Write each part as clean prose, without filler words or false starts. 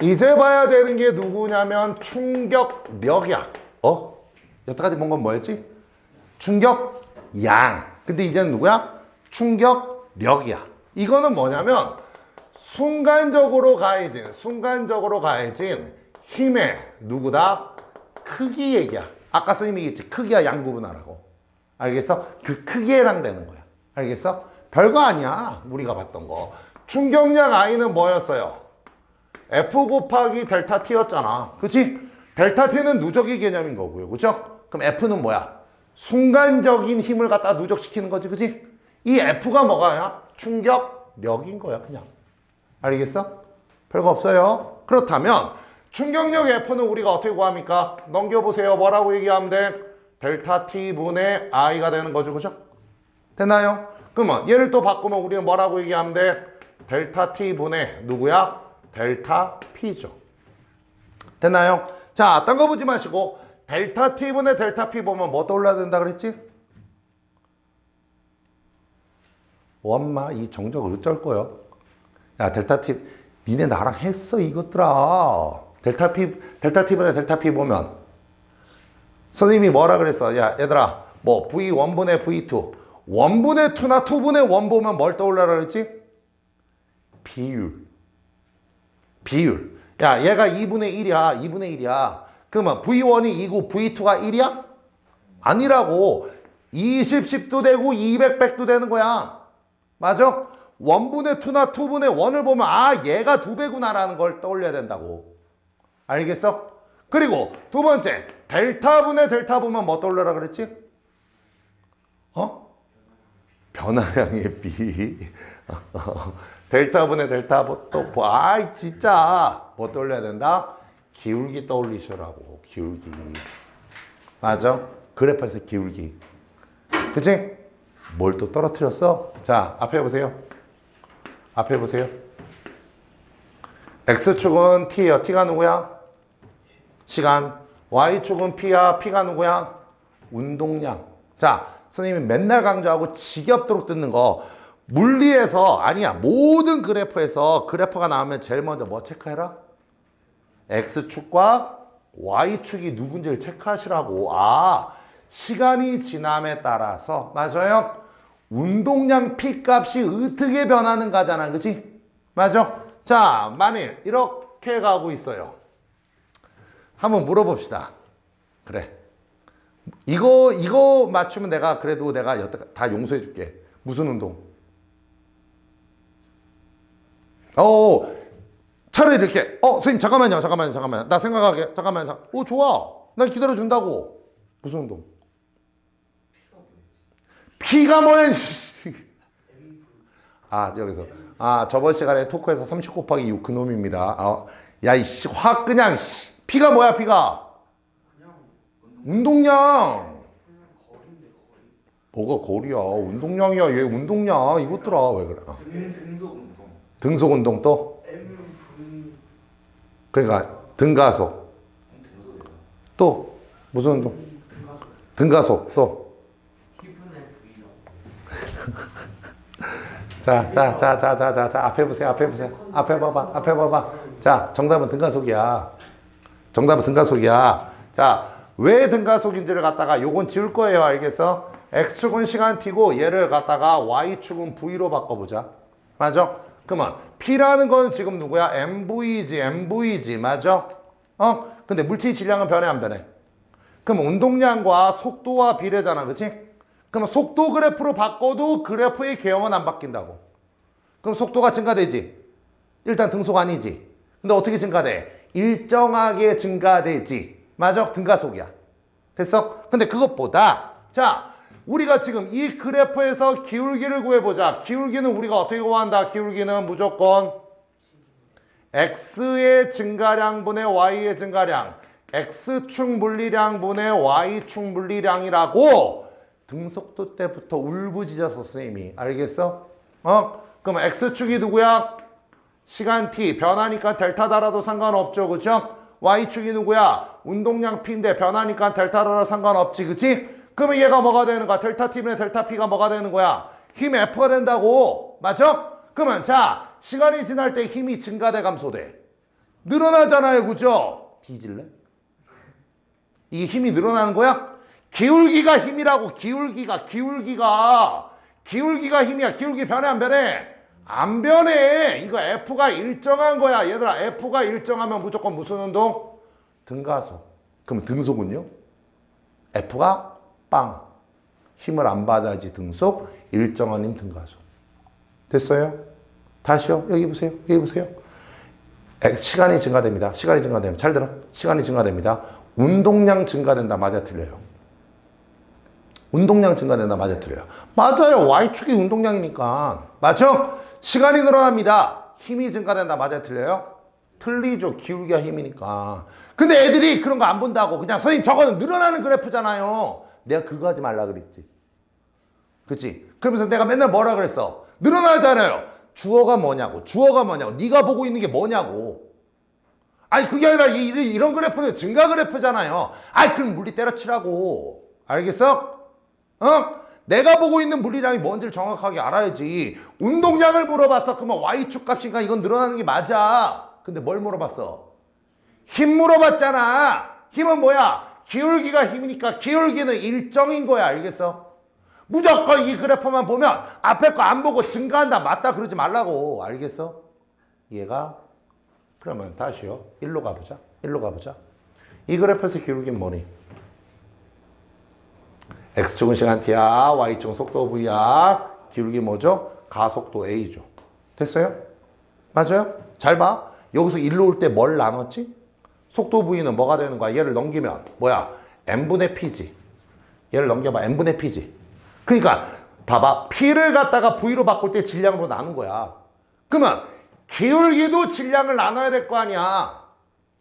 이제 봐야 되는 게 누구냐면 충격력이야. 여태까지 본 건 뭐였지? 충격양. 근데 이제는 누구야? 충격력이야. 이거는 뭐냐면 순간적으로 가해진 힘의 누구다? 크기 얘기야. 아까 선생님이 얘기했지. 크기와 양 구분하라고. 알겠어? 그 크기에 해당되는 거야. 알겠어? 별거 아니야. 우리가 봤던 거. 충격량 I는 뭐였어요? F 곱하기 델타 T였잖아. 그치? 델타 T는 누적의 개념인 거고요. 그죠? 그럼 F는 뭐야? 순간적인 힘을 갖다 누적시키는 거지. 그치? 이 F가 뭐가야? 충격력인 거야. 그냥. 알겠어? 별거 없어요. 그렇다면 충격력 F는 우리가 어떻게 구합니까? 넘겨보세요. 뭐라고 얘기하면 돼? 델타 T분의 I가 되는 거죠. 그죠? 됐나요? 그러면 얘를 또 바꾸면 우리는 뭐라고 얘기하면 돼? 델타 T분의 누구야? 델타 P죠. 됐나요? 자, 딴 거 보지 마시고 델타 T분의 델타 P 보면 뭐 떠올라야 된다 그랬지? 엄마 이 정적을 어쩔 거요? 야, 델타 T 니네 나랑 했어 이것들아. 델타 T분의 델타 P 보면 선생님이 뭐라 그랬어? 야, 얘들아 뭐 V1분의 V2 1분의 2나 2분의 1 보면 뭘 떠올라라 그랬지? 비율. 야, 얘가 2분의 1이야. 2분의 1이야. 그러면 V1이 2고 V2가 1이야? 아니라고. 20, 10도 되고 200, 100도 되는 거야. 맞아? 1분의 2나 2분의 1을 보면 아, 얘가 2배구나 라는 걸 떠올려야 된다고. 알겠어? 그리고 두 번째, 델타분의 델타 보면 뭐 떠올려라 그랬지? 변화량의 비. 델타분의 델타 또 아이 진짜 뭐 떠올려야 된다? 기울기 떠올리시라고. 기울기. 맞아? 그래프에서 기울기. 그치? 뭘 또 떨어뜨렸어? 자, 앞에 보세요. X축은 T예요. T가 누구야? 시간. Y축은 P야. P가 누구야? 운동량. 자, 선생님이 맨날 강조하고 지겹도록 듣는 거. 물리에서 아니야. 모든 그래프에서 그래프가 나오면 제일 먼저 뭐 체크해라? X축과 Y축이 누군지를 체크하시라고. 아, 시간이 지남에 따라서 맞아요? 운동량 P값이 어떻게 변하는가잖아. 그치? 맞아? 자, 만일 이렇게 가고 있어요. 한번 물어봅시다. 그래. 이거 맞추면 내가 그래도 내가 여태 다 용서해 줄게. 무슨 운동? 차라리 이렇게 선생님 잠깐만요. 나 생각하게. 좋아. 난 기다려준다고. 무슨 운동? 피가 뭐야? 여기서 저번 시간에 토크에서 30 곱하기 6 그놈입니다. 야 이씨 확 그냥 피가 뭐야 피가? 운동량. 뭐가 거리야? 운동량이야. 얘 운동량. 이것들아 왜 그래? 등속 운동 또? 그러니까 등가속. 또 무슨 운동? 등가속 또. 자, 앞에 보세요. 앞에 봐봐. 자, 정답은 등가속이야. 자, 왜 등가속인지를 갖다가 요건 지울 거예요. 알겠어? X축은 시간 T고 얘를 갖다가 Y축은 V로 바꿔보자. 맞아? 그러면 P라는 건 지금 누구야? MV지. 맞아? 근데 물질 질량은 변해 안 변해? 그럼 운동량과 속도와 비례잖아. 그치? 그러면 속도 그래프로 바꿔도 그래프의 개형은 안 바뀐다고. 그럼 속도가 증가되지? 일단 등속 아니지? 근데 어떻게 증가돼? 일정하게 증가되지. 맞아? 등가속이야. 됐어? 근데 그것보다 자, 우리가 지금 이 그래프에서 기울기를 구해보자. 기울기는 우리가 어떻게 구한다? 기울기는 무조건 X의 증가량분의 Y의 증가량, X축 물리량 분의 Y축 물리량이라고 등속도 때부터 울부짖어서 선생님이. 알겠어? 그럼 X축이 누구야? 시간 T. 변하니까 델타 달아도 상관없죠. 그죠? Y축이 누구야? 운동량 P인데 변하니까 델타 달아도 상관없지. 그치? 그러면 얘가 뭐가 되는 거야? 델타 T분의 델타 P가 뭐가 되는 거야? 힘 F가 된다고. 맞죠? 그러면 자, 시간이 지날 때 힘이 증가돼 감소돼? 늘어나잖아요. 그죠? 뒤질래? 이게 힘이 늘어나는 거야? 기울기가 힘이라고. 기울기가 힘이야. 기울기 변해 안 변해? 안 변해. 이거 F가 일정한 거야. 얘들아, F가 일정하면 무조건 무슨 운동? 등가속. 그럼 등속은요? F가 빵. 힘을 안 받아야지 등속. 일정한 힘 등가속. 됐어요? 다시요. 여기 보세요. 여기 보세요. 시간이 증가됩니다. 시간이 증가됩니다. 잘 들어. 시간이 증가됩니다. 운동량 증가된다. 맞아, 틀려요? 운동량 증가된다. 맞아, 틀려요? 맞아요. Y축이 운동량이니까. 맞죠? 시간이 늘어납니다. 힘이 증가된다. 맞아, 틀려요? 틀리죠. 기울기가 힘이니까. 근데 애들이 그런 거 안 본다고. 그냥 선생님 저거는 늘어나는 그래프잖아요. 내가 그거 하지 말라 그랬지. 그치? 그러면서 내가 맨날 뭐라 그랬어? 늘어나잖아요. 주어가 뭐냐고. 네가 보고 있는 게 뭐냐고. 아니 그게 아니라 이런 그래프는 증가 그래프잖아요. 아니 그럼 물리 때려치라고. 알겠어? 내가 보고 있는 물리량이 뭔지를 정확하게 알아야지. 운동량을 물어봤어. 그러면 Y축 값이니까 이건 늘어나는 게 맞아. 근데 뭘 물어봤어? 힘 물어봤잖아. 힘은 뭐야? 기울기가 힘이니까 기울기는 일정인 거야. 알겠어? 무조건 이 그래프만 보면 앞에 거 안 보고 증가한다. 맞다 그러지 말라고. 알겠어? 얘가 그러면 다시요. 일로 가보자. 이 그래프에서 기울기는 뭐니? X축은 시간 T야. Y축은 속도 V야. 기울기 뭐죠? 가속도 A죠. 됐어요? 맞아요? 잘 봐. 여기서 일로 올 때 뭘 나눴지? 속도 V는 뭐가 되는 거야? 얘를 넘기면 뭐야? N분의 P지. 얘를 넘겨봐. N분의 P지. 그러니까 봐봐. P를 갖다가 V로 바꿀 때 질량으로 나눈 거야. 그러면 기울기도 질량을 나눠야 될 거 아니야.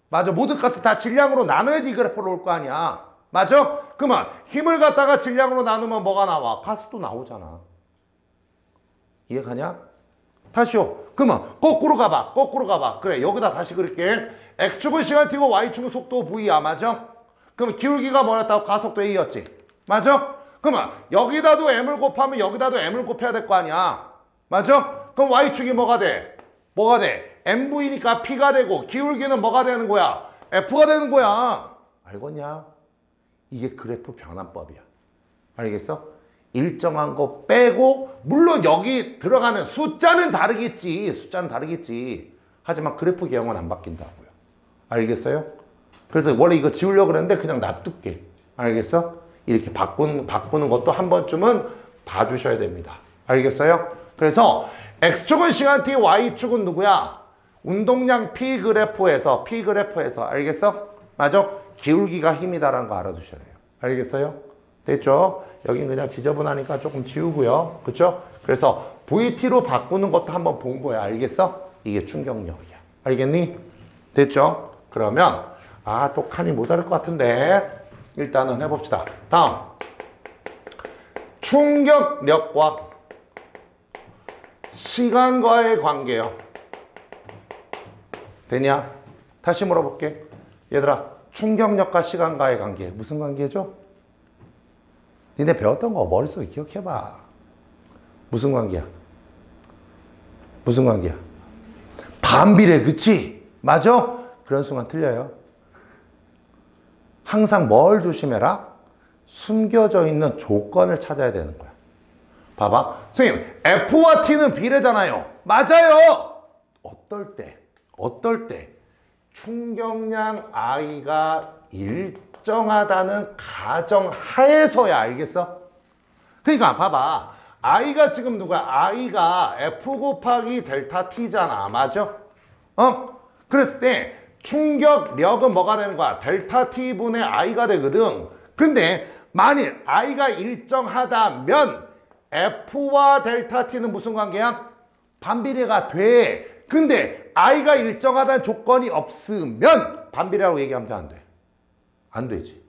맞아. 모든 값을 다 질량으로 나눠야지 이 그래프로 올 거 아니야. 맞아? 그러면 힘을 갖다가 질량으로 나누면 뭐가 나와? 가속도 나오잖아. 이해가냐? 다시요. 그러면 거꾸로 가봐. 그래, 여기다 다시 그릴게. X축은 시간 T고 Y축은 속도 V야. 맞아? 그럼 기울기가 뭐였다고? 가속도 A였지. 맞아? 그러면 여기다도 M을 곱하면 여기다도 M을 곱해야 될 거 아니야. 맞아? 그럼 Y축이 뭐가 돼? MV니까 P가 되고 기울기는 뭐가 되는 거야? F가 되는 거야. 알겠냐? 이게 그래프 변환법이야. 알겠어? 일정한 거 빼고 물론 여기 들어가는 숫자는 다르겠지. 하지만 그래프 개형은 안 바뀐다고요. 알겠어요? 그래서 원래 이거 지우려고 그랬는데 그냥 놔둘게. 알겠어? 이렇게 바꾸는 것도 한 번쯤은 봐주셔야 됩니다. 알겠어요? 그래서 X축은 시간 T, Y축은 누구야? 운동량 P 그래프에서 알겠어? 맞아? 기울기가 힘이다라는 거 알아두셔야 돼요. 알겠어요? 됐죠? 여긴 그냥 지저분하니까 조금 지우고요. 그쵸? 그래서 VT로 바꾸는 것도 한번 본 거야. 알겠어? 이게 충격력이야. 알겠니? 됐죠? 그러면 또 칸이 모자랄 것 같은데 일단은 해봅시다. 다음 충격력과 시간과의 관계요. 되냐? 다시 물어볼게. 얘들아, 충격력과 시간과의 관계 무슨 관계죠? 니네 배웠던 거 머릿속에 기억해봐. 무슨 관계야? 반비례. 그치? 맞아? 그런 순간 틀려요. 항상 뭘 조심해라? 숨겨져 있는 조건을 찾아야 되는 거야. 봐봐. 선생님, F와 T는 비례잖아요. 맞아요. 어떨 때 충격량 I가 일정하다는 가정하에서야. 알겠어? 그러니까 봐봐. I가 지금 누구야? I가 F 곱하기 델타 T잖아. 맞아? 그랬을 때 충격력은 뭐가 되는 거야? 델타 T분의 I가 되거든. 근데 만일 I가 일정하다면 F와 델타 T는 무슨 관계야? 반비례가 돼. 근데 I가 일정하다는 조건이 없으면 반비례라고 얘기하면 돼, 안 돼? 안 되지.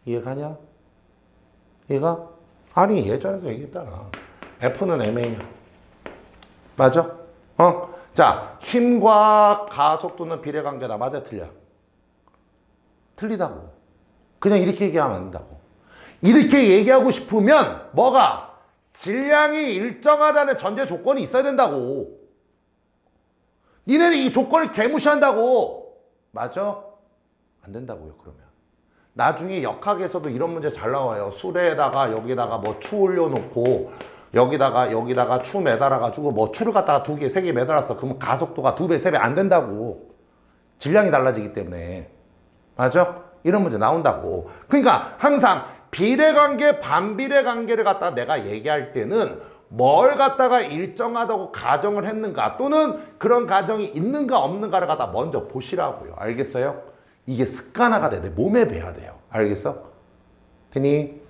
이해가냐? 얘가? 아니, 예전에도 얘기했잖아. F는 MA냐. 맞아? 자, 힘과 가속도는 비례관계다. 맞아, 틀려? 틀리다고. 그냥 이렇게 얘기하면 안 된다고. 이렇게 얘기하고 싶으면 뭐가? 질량이 일정하다는 전제 조건이 있어야 된다고. 니네는 이 조건을 개무시한다고. 맞아? 안 된다고요, 그러면. 나중에 역학에서도 이런 문제 잘 나와요. 수레에다가 여기다가 뭐 추 올려놓고 여기다가 추 매달아가지고 뭐 추를 갖다가 2개, 3개 매달았어. 그러면 가속도가 2배, 3배 안 된다고. 질량이 달라지기 때문에. 맞아? 이런 문제 나온다고. 그러니까 항상 비례관계, 반비례관계를 갖다가 내가 얘기할 때는 뭘 갖다가 일정하다고 가정을 했는가 또는 그런 가정이 있는가 없는가를 갖다 먼저 보시라고요. 알겠어요? 이게 습관화가 돼. 내 몸에 배야 돼요. 알겠어? 되니?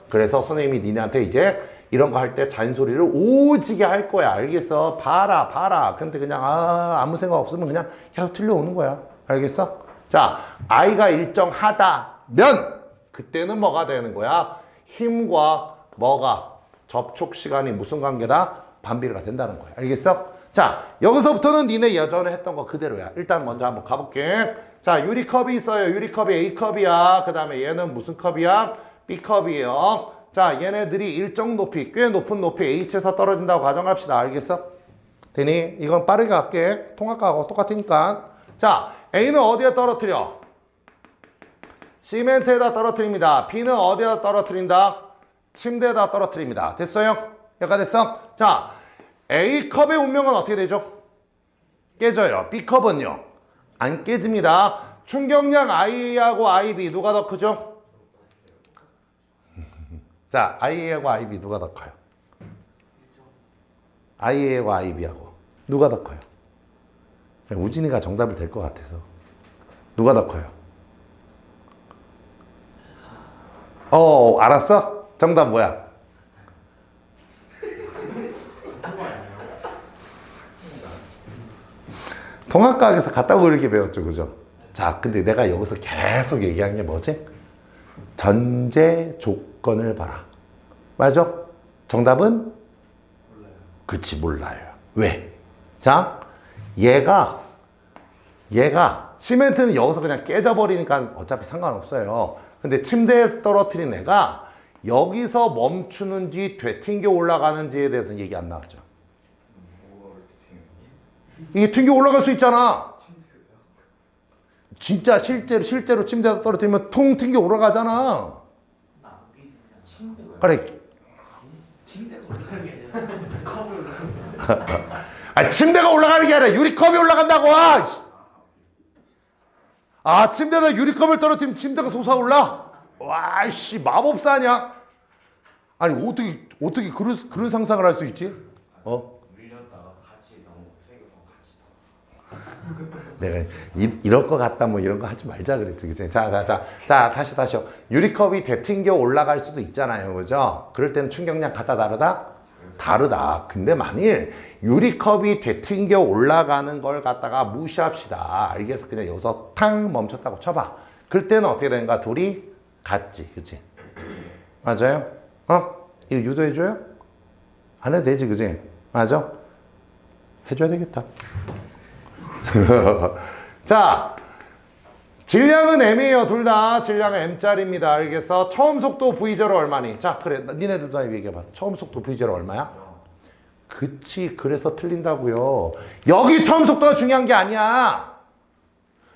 그래서 선생님이 니네한테 이제 이런 거 할 때 잔소리를 오지게 할 거야. 알겠어? 봐라. 근데 그냥 아무 생각 없으면 그냥 계속 틀려오는 거야. 알겠어? 자, I가 일정하다면 그때는 뭐가 되는 거야? 힘과 뭐가 접촉 시간이 무슨 관계다? 반비례가 된다는 거야. 알겠어? 자, 여기서부터는 니네 예전에 했던 거 그대로야. 일단 먼저 한번 가볼게. 자, 유리컵이 있어요. 유리컵이 A컵이야. 그 다음에 얘는 무슨 컵이야? B컵이에요. 자, 얘네들이 일정 높이, 꽤 높은 높이 H에서 떨어진다고 가정합시다. 알겠어? 되니? 이건 빠르게 갈게. 통합과하고 똑같으니까. 자, A는 어디에 떨어뜨려? 시멘트에다 떨어뜨립니다. B는 어디에다 떨어뜨린다? 침대에다 떨어뜨립니다. 됐어요? 여기까지 됐어? 자, A컵의 운명은 어떻게 되죠? 깨져요. B컵은요? 안 깨집니다. 충격량 IA하고 IB 누가 더 크죠? 자, IA하고 IB 누가 더 커요? IA하고 IB하고 누가 더 커요? 우진이가 정답이 될 것 같아서. 누가 더 커요? 알았어? 정답 뭐야? 통합과학에서 같다고 이렇게 배웠죠, 그죠? 자, 근데 내가 여기서 계속 얘기한 게 뭐지? 전제 조건을 봐라. 맞아? 정답은? 몰라요. 그치, 몰라요. 왜? 자, 얘가 시멘트는 여기서 그냥 깨져버리니까 어차피 상관없어요. 근데 침대에 떨어뜨린 애가 여기서 멈추는지 되튕겨 올라가는지에 대해서는 얘기 안 나왔죠. 이게 튕겨 올라갈 수 있잖아. 진짜 실제로 침대에다 떨어뜨리면 퉁 튕겨 올라가잖아. 그래. 침대가 올라가는 게 아니라 컵이 올라가는 거야. 아니, 침대가 올라가는 게 아니라 유리컵이 올라간다고. 침대에다 유리컵을 떨어뜨리면 침대가 솟아올라? 와씨, 마법사 아니야? 아니, 어떻게 그런 상상을 할 수 있지? 밀렸다가 같이 너무 세게 같이. 내가 이럴 것 같다 뭐 이런 거 하지 말자 그랬지. 그치? 자, 다시요. 유리컵이 되튕겨 올라갈 수도 있잖아요. 그죠? 그럴 때는 충격량 같다 다르다? 다르다. 근데 만일 유리컵이 되튕겨 올라가는 걸 갖다가 무시합시다. 알겠어? 그냥 여기서 탕 멈췄다고 쳐봐. 그럴 때는 어떻게 되는가? 둘이 같지. 그치? 맞아요? 이거 유도해줘요? 안 해도 되지. 그치? 맞아? 해줘야 되겠다. 자, 질량은 M이에요. 둘 다 질량은 M짜리입니다. 알겠어? 처음 속도 V0 얼마니? 자, 그래. 니네들도 다 얘기해봐. 처음 속도 V0 얼마야? 그치. 그래서 틀린다고요. 여기 처음 속도가 중요한 게 아니야.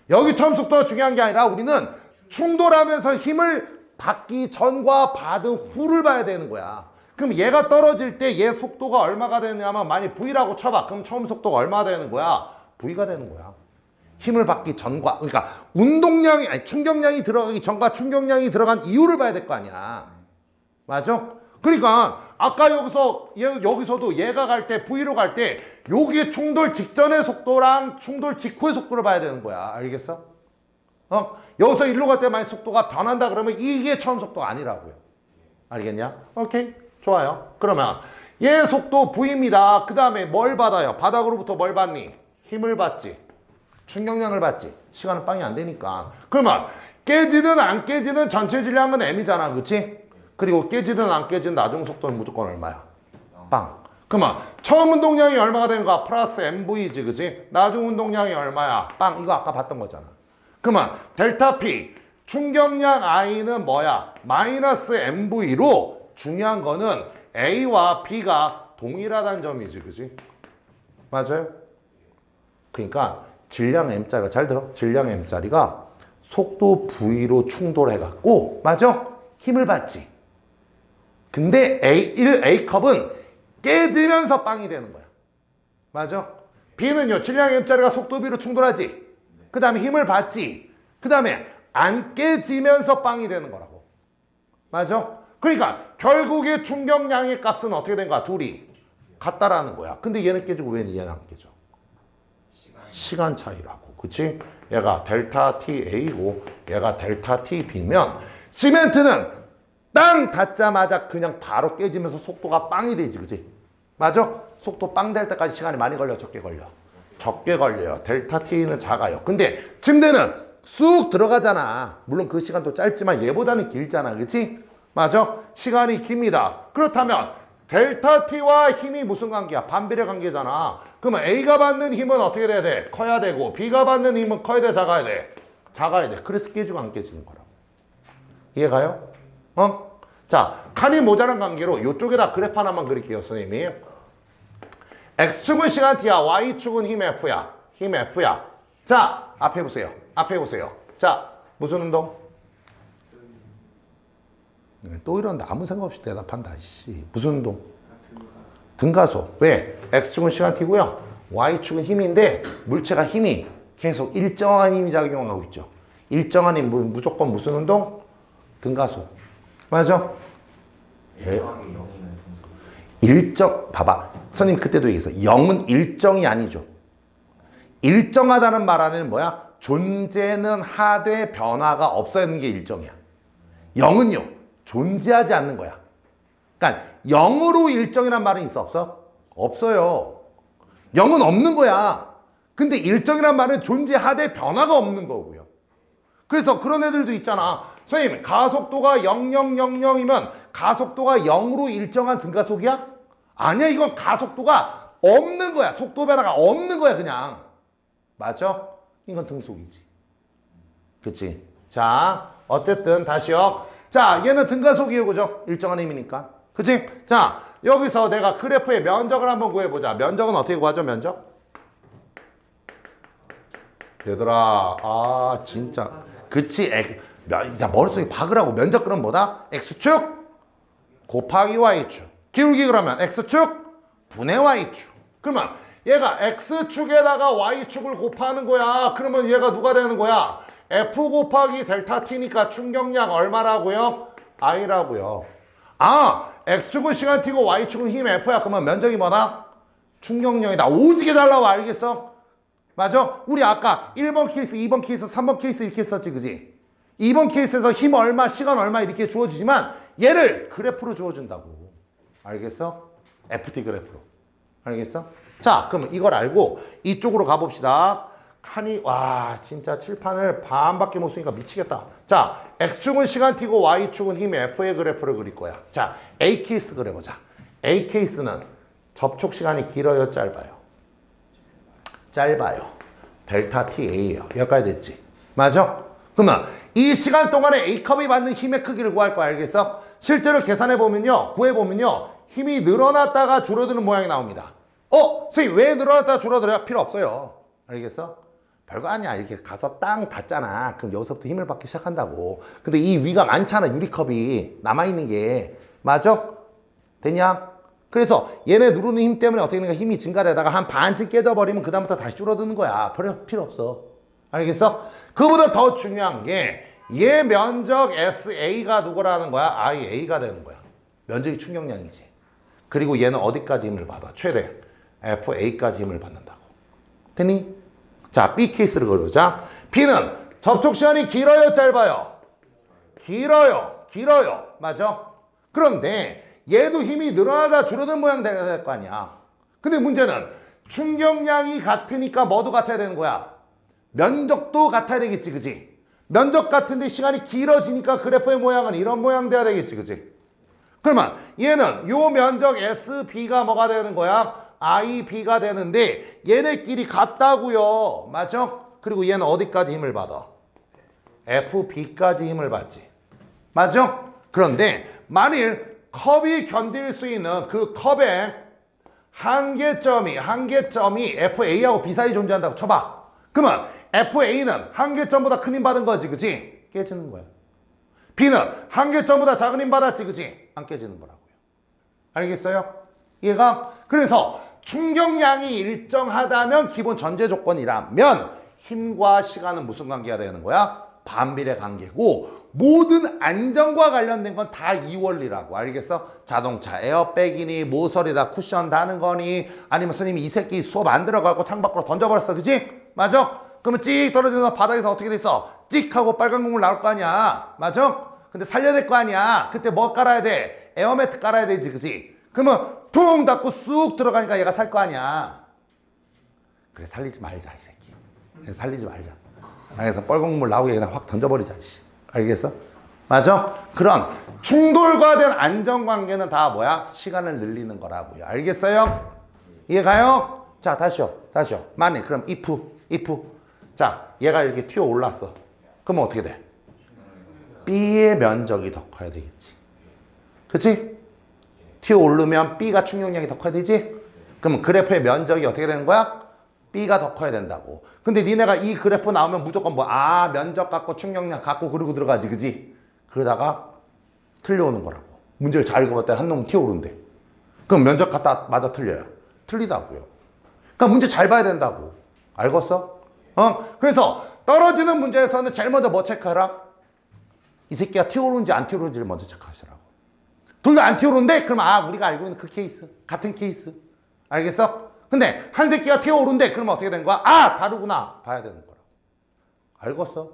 여기 처음 속도가 중요한 게 아니라 우리는 충돌하면서 힘을 받기 전과 받은 후를 봐야 되는 거야. 그럼 얘가 떨어질 때 얘 속도가 얼마가 되느냐면 만약 V라고 쳐봐. 그럼 처음 속도가 얼마가 되는 거야? V가 되는 거야. 힘을 받기 전과, 그러니까 운동량이, 아니 충격량이 들어가기 전과 충격량이 들어간 이유를 봐야 될 거 아니야. 맞아? 그러니까 아까 여기서도 얘가 갈 때, V로 갈 때 여기에 충돌 직전의 속도랑 충돌 직후의 속도를 봐야 되는 거야. 알겠어? 여기서 일로 갈 때 만약 속도가 변한다 그러면 이게 처음 속도가 아니라고요. 알겠냐? 오케이. 좋아요. 그러면 얘 속도 V입니다. 그 다음에 뭘 받아요? 바닥으로부터 뭘 받니? 힘을 받지. 충격량을 받지. 시간은 빵이 안 되니까. 그러면 깨지든 안 깨지든 전체 질량은 M이잖아. 그치? 그리고 깨지든 안 깨지든 나중 속도는 무조건 얼마야? 빵. 그러면 처음 운동량이 얼마가 되는가? 플러스 MV지. 그치? 나중 운동량이 얼마야? 빵. 이거 아까 봤던 거잖아. 그러면 델타 P 충격량 I는 뭐야? 마이너스 MV로 중요한 거는 A와 B가 동일하다는 점이지. 그치? 맞아요? 그러니까 질량 M자리가 잘 들어. 질량 M자리가 속도 V로 충돌해갖고 맞아? 힘을 받지. 근데 A컵은 깨지면서 빵이 되는 거야. 맞아? B는요. 질량 M자리가 속도 V로 충돌하지. 그 다음에 힘을 받지. 그 다음에 안 깨지면서 빵이 되는 거라고. 맞아? 그러니까 결국에 충격량의 값은 어떻게 된 거야? 둘이 같다라는 거야. 근데 얘는 깨지고 왜 얘는 안 깨져? 시간 차이라고. 그치? 얘가 델타 TA고 얘가 델타 TB면 시멘트는 땅 닿자마자 그냥 바로 깨지면서 속도가 빵이 되지. 그치? 맞아? 속도 빵 될 때까지 시간이 많이 걸려? 적게 걸려? 적게 걸려요. 델타 T는 작아요. 근데 침대는 쑥 들어가잖아. 물론 그 시간도 짧지만 얘보다는 길잖아. 그치? 맞아? 시간이 깁니다. 그렇다면 델타 T와 힘이 무슨 관계야? 반비례 관계잖아. 그러면 A가 받는 힘은 어떻게 돼야 돼? 커야 되고 B가 받는 힘은 커야 돼? 작아야 돼? 작아야 돼. 그래서 깨지고 안 깨지는 거라고. 이해가요? 어? 자, 칸이 모자란 관계로 이쪽에다 그래프 하나만 그릴게요. 선생님이. X축은 시간 T야. Y축은 힘 F야. 힘 F야. 자, 앞에 보세요. 앞에 보세요. 자, 무슨 운동? 또 이러는데 아무 생각 없이 대답한다. 씨. 무슨 운동? 등가속. 왜? X축은 시간 T고요. Y축은 힘인데 물체가 힘이 계속 일정한 힘이 작용하고 있죠. 일정한 힘 무조건 무슨 운동? 등가속. 맞아? 일정, 봐봐. 선생님 그때도 얘기했어. 0은 일정이 아니죠. 일정하다는 말 안에는 뭐야? 존재는 하되 변화가 없어지는 게 일정이야. 0은요. 존재하지 않는 거야. 그러니까 0으로 일정이란 말은 있어 없어? 없어요. 0은 없는 거야. 근데 일정이란 말은 존재하되 변화가 없는 거고요. 그래서 그런 애들도 있잖아. 선생님 가속도가 0000이면 가속도가 0으로 일정한 등가속이야? 아니야. 이건 가속도가 없는 거야. 속도 변화가 없는 거야 그냥. 맞아? 이건 등속이지. 그치? 자 어쨌든 다시요. 자 얘는 등가속이에요. 그죠? 일정한 힘이니까. 그치? 자 여기서 내가 그래프의 면적을 한번 구해보자. 면적은 어떻게 구하죠? 면적? 얘들아 아 진짜 그치? 야 머릿속에 박으라고. 면적 그럼 뭐다? X축 곱하기 Y축. 기울기 그러면 X축 분의 Y축. 그러면 얘가 X축에다가 Y축을 곱하는 거야. 그러면 얘가 누가 되는 거야? F 곱하기 델타 T니까 충격량 얼마라고요? I라고요. 아 X축은 시간 T고 Y축은 힘 F야. 그러면 면적이 뭐다? 충격량이다. 오지게 잘 나와. 알겠어? 맞아? 우리 아까 1번 케이스, 2번 케이스, 3번 케이스 이렇게 했었지. 그지? 2번 케이스에서 힘 얼마, 시간 얼마 이렇게 주어지지만 얘를 그래프로 주어준다고. 알겠어? FT 그래프로. 알겠어? 자, 그럼 이걸 알고 이쪽으로 가봅시다. 칸이 와 진짜 칠판을 반밖에 못 쓰니까 미치겠다. 자, X축은 시간 T고 Y축은 힘 F의 그래프를 그릴 거야. 자, A 케이스 그려보자. A 케이스는 접촉 시간이 길어요, 짧아요? 짧아요. 델타 TA예요. 여기까지 됐지? 맞아? 그러면 이 시간 동안에 A컵이 받는 힘의 크기를 구할 거야. 알겠어? 실제로 계산해보면요. 구해보면요. 힘이 늘어났다가 줄어드는 모양이 나옵니다. 선생님 왜 늘어났다가 줄어들어요? 필요 없어요. 알겠어? 별거 아니야. 이렇게 가서 땅 닿잖아. 그럼 여기서부터 힘을 받기 시작한다고. 근데 이 위가 많잖아. 유리컵이 남아있는 게. 맞아? 됐냐? 그래서 얘네 누르는 힘 때문에 어떻게 되는가? 힘이 증가되다가 한 반쯤 깨져버리면 그 다음부터 다시 줄어드는 거야. 필요 없어. 알겠어? 그보다 더 중요한 게 얘 면적 SA가 누구라는 거야? IA가 되는 거야. 면적이 충격량이지. 그리고 얘는 어디까지 힘을 받아? 최대 FA까지 힘을 받는다고. 됐니? 자, B 케이스를 그려보자. B는 접촉 시간이 길어요, 짧아요? 길어요. 맞아? 그런데 얘도 힘이 늘어나다 줄어든 모양 될 거 아니야. 근데 문제는 충격량이 같으니까 뭐도 같아야 되는 거야? 면적도 같아야 되겠지, 그지? 면적 같은데 시간이 길어지니까 그래프의 모양은 이런 모양 돼야 되겠지, 그지? 그러면 얘는 요 면적 SB가 뭐가 되는 거야? IB가 되는데 얘네끼리 같다고요. 맞죠? 그리고 얘는 어디까지 힘을 받아? FB까지 힘을 받지. 맞죠? 그런데 만일 컵이 견딜 수 있는 그 컵의 한계점이 FA하고 B 사이에 존재한다고 쳐봐. 그러면 FA는 한계점보다 큰 힘 받은 거지, 그치? 깨지는 거야. B는 한계점보다 작은 힘 받았지, 그치? 안 깨지는 거라고요. 알겠어요? 얘가 그래서 충격량이 일정하다면 기본 전제 조건이라면 힘과 시간은 무슨 관계가 되는 거야? 반비례 관계고 모든 안전과 관련된 건 다 이 원리라고. 알겠어? 자동차 에어백이니 모서리다 쿠션 다는 거니 아니면 선생님이 이 새끼 수업 안 들어가고 창밖으로 던져버렸어, 그치? 맞아? 그러면 찍 떨어지면서 바닥에서 어떻게 됐어? 찍 하고 빨간 국물 나올 거 아니야, 맞아? 근데 살려야 될 거 아니야. 그때 뭐 깔아야 돼? 에어매트 깔아야 되지, 그치? 그러면 퉁 닫고 쑥 들어가니까 얘가 살 거 아니야. 그래, 살리지 말자, 이 새끼. 그래, 살리지 말자. 그래서 빨간 국물 나오게 그냥 확 던져버리자, 씨. 알겠어? 맞아? 그런 충돌과 된 안전관계는 다 뭐야? 시간을 늘리는 거라고요. 알겠어요? 이해가요? 자, 다시요. 만약 그럼 if. 자, 얘가 이렇게 튀어 올랐어. 그러면 어떻게 돼? B의 면적이 더 커야 되겠지. 그치? 튀어 오르면 B가 충격량이 더 커야 되지? 그러면 그래프의 면적이 어떻게 되는 거야? B가 더 커야 된다고. 근데 니네가 이 그래프 나오면 무조건 면적 갖고 충격량 갖고 그러고 들어가지, 그지? 그러다가 틀려오는 거라고. 문제를 잘 읽어봤더니 한 놈은 튀어오른대. 그럼 면적 갖다 맞아 틀려요. 틀리다고요. 그러니까 문제 잘 봐야 된다고. 알겠어? 그래서 떨어지는 문제에서는 제일 먼저 뭐 체크하라? 이 새끼가 튀어오르는지 안 튀어오르는지를 먼저 체크하시라고. 둘 다 안 튀어오르는데? 그럼 우리가 알고 있는 그 케이스. 같은 케이스. 알겠어? 근데 한 새끼가 튀어오른데 그러면 어떻게 되는 거야? 다르구나. 봐야 되는 거라고. 알겠어?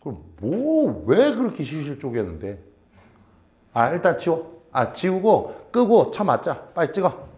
그럼 왜 그렇게 실실 쪼개는데? 일단 지워. 지우고 끄고 쳐맞자. 빨리 찍어.